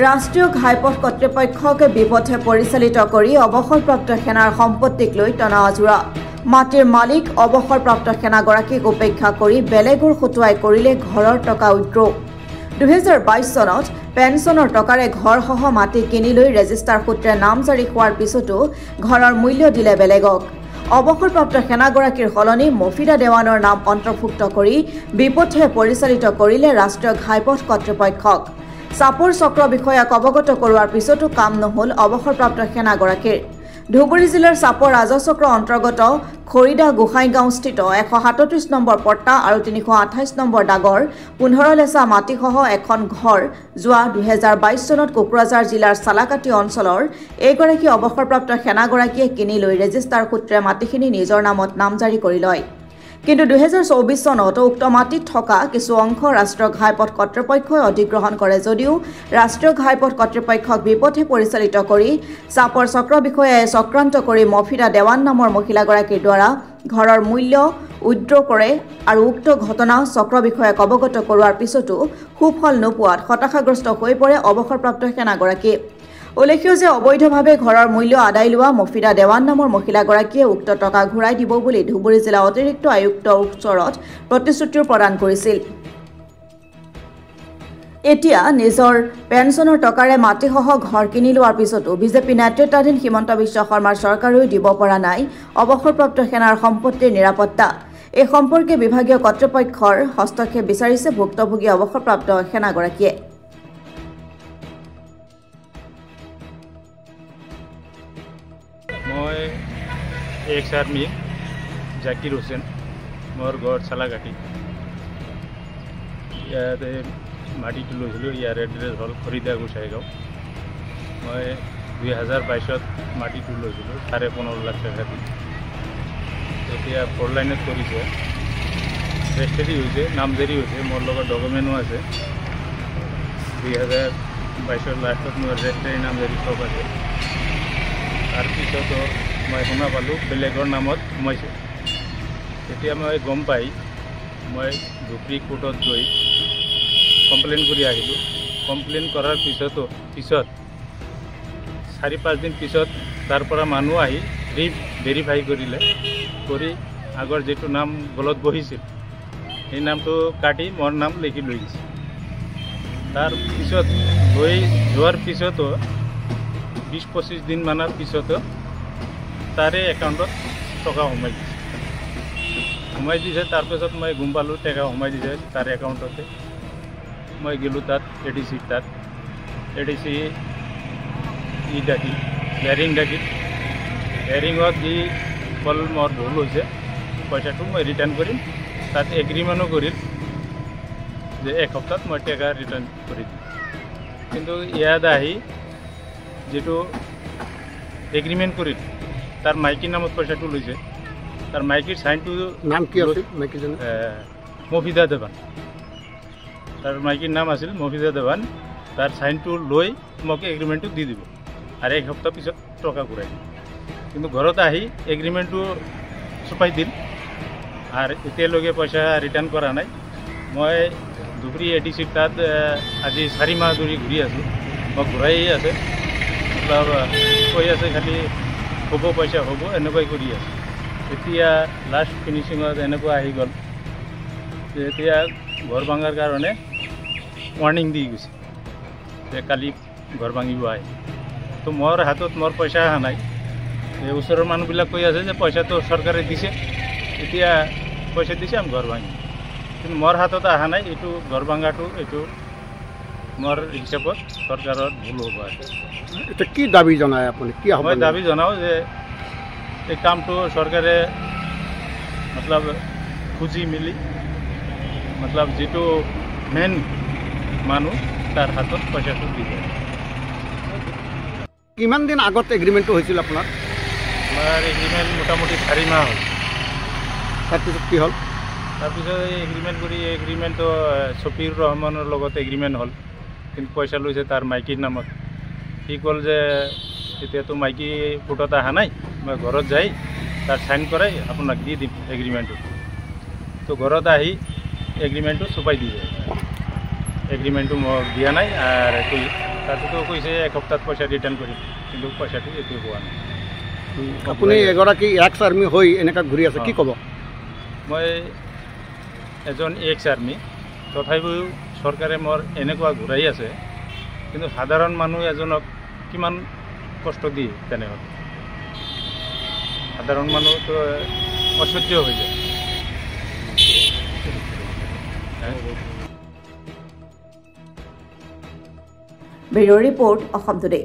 ৰাষ্ট্ৰীয় ঘাইপথ কৰ্তৃপক্ষক বিপথে পৰিচালিত কৰি অৱসৰপ্ৰাপ্ত সেনাৰ সম্পত্তিক লৈ টনাআজোৰা। মাটিৰ মালিক অৱসৰপ্ৰাপ্ত সেনাগৰাকীক উপেক্ষা কৰি বেলেগৰ হতুৱাই কৰিলে ঘৰৰ টকা উদ্ৰোহ। 2022 চনত পেঞ্চনৰ টকাৰে ঘৰসহ মাটি কিনি লৈ ৰেজিষ্টাৰ সূত্ৰে নামজাৰি হোৱাৰ পিছতো ঘৰৰ মূল্য দিলে বেলেগক। অৱসৰপ্ৰাপ্ত সেনাগৰাকীৰ সলনি মফিদা দেৱানৰ নাম অন্তৰ্ভুক্ত কৰি বিপথে পৰিচালিত কৰিলে ৰাষ্ট্ৰীয় ঘাইপথ কৰ্তৃপক্ষক। চাপৰ চক্ৰ বিষয়াক অৱগত কৰোৱাৰ পিছতো কাম নহল অৱসৰপ্ৰাপ্ত সেনাগৰাকীৰ। ধুবুৰী জিলাৰ চাপৰ ৰাজচক্ৰ অন্তৰ্গত খৰিদা গোসাইগাঁওস্থিত 137 নম্বৰ পট্টা আৰু 328 নম্বৰ দাগৰ 15 লেচা মাটিসহ এখন ঘৰ যোৱা 2022 চনত কোকৰাঝাৰ জিলাৰ চালাকাটি অঞ্চলৰ এইগৰাকী অৱসৰপ্ৰাপ্ত সেনাগৰাকীয়ে কিনি লৈ ৰেজিষ্টাৰ সূত্ৰে মাটিখিনি নিজৰ নামত নামজাৰি কৰি লয়। কিন্তু 2024 চনত উক্ত মাটিত থকা কিছু অংশ ৰাষ্ট্ৰীয় ঘাইপথ কৰ্তৃপক্ষই অধিগ্ৰহণ কৰে যদিও ৰাষ্ট্ৰীয় ঘাইপথ কৰ্তৃপক্ষক বিপথে পৰিচালিত কৰি চাপৰ চক্ৰ বিষয়াই চক্ৰান্ত কৰি মফিদা দেৱান নামৰ মহিলাগৰাকীৰ দ্বাৰা ঘৰৰ মূল্য উদ্ৰোহ কৰে আৰু উক্ত ঘটনা চক্ৰ বিষয়াক অৱগত কৰোৱাৰ পিছতো সুফল নোপোৱাত হতাশাগ্ৰস্ত হৈ পৰে অৱসৰপ্ৰাপ্ত সেনাগৰাকী। উল্লেখ্য যে অবৈধভাৱে ঘৰৰ মূল্য আদায় লোৱা মফিদা দেৱান নামৰ মহিলাগৰাকীয়ে উক্ত টকা ঘূৰাই দিব বুলি ধুবুৰী জিলা অতিৰিক্ত আয়ুক্তৰ ওচৰত প্ৰতিশ্ৰুতি প্ৰদান কৰিছিল। এতিয়া নিজৰ পেঞ্চনৰ টকাৰে মাটিসহ ঘৰ কিনি লোৱাৰ পিছতো বিজেপি নেতৃত্বাধীন হিমন্ত বিশ্ব শৰ্মাৰ চৰকাৰেও দিব পৰা নাই অৱসৰপ্ৰাপ্ত সেনাৰ সম্পত্তিৰ নিৰাপত্তা। এই সম্পৰ্কে বিভাগীয় কৰ্তৃপক্ষৰ হস্তক্ষেপ বিচাৰিছে ভুক্তভোগী অৱসৰপ্ৰাপ্ত সেনাগৰাকীয়ে। মই এক্স আৰ্মি জাকিৰ হুছেইন, মোৰ ঘৰ চালাকাটি। ইয়াতে মাটিটো লৈছিলোঁ, ইয়াৰ এড্ৰেছ হ'ল খৰিদা গোসাইগাঁও। মই 2022 মাটিটো লৈছিলোঁ 15.5 লাখ টকা দি। এতিয়া 4 লাইনত কৰিছে, ৰেজিষ্ট্ৰি হৈছে, নামজাৰি হৈছে, মোৰ লগত ডকুমেণ্টো আছে। 2022 লাষ্টত মোৰ ৰেজিষ্ট্ৰি নামজাৰি চব আছে। তাৰপিছতো মই শুনা পালোঁ বেলেগৰ নামত সোমাইছে। তেতিয়া মই গম পাই মই ধুবুৰী কোৰ্টত গৈ কমপ্লেইন কৰি আহিলোঁ। কমপ্লেইন কৰাৰ পিছত 4-5 দিন পিছত তাৰ পৰা মানুহ আহি ভেৰিফাই কৰিলে, কৰি আগৰ যিটো নাম গলত বহিছিল সেই নামটো কাটি মোৰ নাম লিখি লৈ গৈছে। তাৰপিছত লৈ যোৱাৰ পিছতো 20-25 দিন মানৰ পিছতো তাৰে একাউণ্টত টকা সোমাই দিছে। তাৰপিছত মই গম পালোঁ টকা সোমাই দিছে তাৰ একাউণ্টতে। মই গ'লোঁ তাত ADC ই ডাকি হেয়াৰিঙত যি কল মোৰ ভুল হৈছে, পইচাটো মই ৰিটাৰ্ণ কৰিম। তাত এগ্ৰিমেণ্টো কৰিল যে 1 সপ্তাহত মই টকা ৰিটাৰ্ণ কৰি দিম। কিন্তু ইয়াত আহি যেটো এগ্ৰিমেণ্ট কৰিল তাৰ মাইকীৰ নামত পইচাটো লৈছে। তাৰ মাইকীৰ চাইনটো নাম কি আছিল? মাইকীজন মফিদা দেৱান, তাৰ মাইকীৰ নাম আছিল মফিদা দেৱান। তাৰ চাইনটো লৈ মোক এগ্ৰিমেণ্টটো দি দিব আৰু 1 সপ্তাহ পিছত টকা ঘূৰাই দিব। কিন্তু ঘৰত আহি এগ্ৰিমেণ্টটো চপাই দিল আৰু এতিয়ালৈকে পইচা ৰিটাৰ্ণ কৰা নাই। মই ধুবুৰী ADC তাত আজি 4 মাহ ধৰি ঘূৰি আছোঁ, মোক ঘূৰাই আছে, কৈ আছে খালি হ'ব পইচা হ'ব, এনেকুৱাই কৰি আছে। এতিয়া লাষ্ট ফিনিচিঙত এনেকুৱা আহি গ'ল যে এতিয়া ঘৰ ভাঙাৰ কাৰণে ৱাৰ্ণিং দি গৈছে যে কালি ঘৰ ভাঙিব আহে। তো মোৰ হাতত মোৰ পইচা অহা নাই। এই ওচৰৰ মানুহবিলাক কৈ আছে যে পইচাটো চৰকাৰে দিছে, এতিয়া পইচা দিছে আমি ঘৰ ভাঙিম, কিন্তু মোৰ হাতত অহা নাই। এইটো ঘৰ ভাঙাটো এইটো মোৰ হিচাপত চৰকাৰৰ ভুল হ'ব। এতিয়া কি দাবী জনায় আপুনি? কি মই দাবী জনাওঁ যে এই কামটো চৰকাৰে মতলব খুজি মেলি যিটো মেইন মানুহ তাৰ হাতত পইচাটো দি যায়। কিমান দিন আগত এগ্ৰিমেণ্টটো হৈছিল আপোনাৰ? আমাৰ এগ্ৰিমেণ্ট মোটামুটি 4 মাহ হ'ল। তাৰপিছত কি হ'ল? তাৰপিছত এই এগ্ৰিমেণ্টটো শ্বফিউৰ ৰহমানৰ লগত এগ্ৰিমেণ্ট হ'ল, কিন্তু পইচা লৈছে তাৰ মাইকীৰ নামত। সি ক'ল যে এতিয়াতো মাইকী কোৰ্টত অহা নাই, মই ঘৰত যাই তাৰ চাইন কৰাই আপোনাক দি দিম এগ্ৰিমেণ্টটো। তো ঘৰত আহি এগ্ৰিমেণ্টটো চপাই দি যায়। এগ্ৰিমেণ্টটো মোক দিয়া নাই আৰু তাতেতো কৈছে এসপ্তাহত পইচা ৰিটাৰ্ণ কৰিম, কিন্তু পইচাটো এতিয়া পোৱা নাই। আপুনি এগৰাকী এক্স আৰ্মি হৈ এনেকৈ ঘূৰি আছে, কি ক'ব? মই এজন এক্স আৰ্মি, তথাপিও চৰকাৰে মোৰ এনেকুৱা ঘূৰাই আছে, কিন্তু সাধাৰণ মানুহ এজনক কিমান কষ্ট দিয়ে তেনেহ'লে? সাধাৰণ মানুহতো অসহ্য হৈ যায়। Bureau' report Assam today.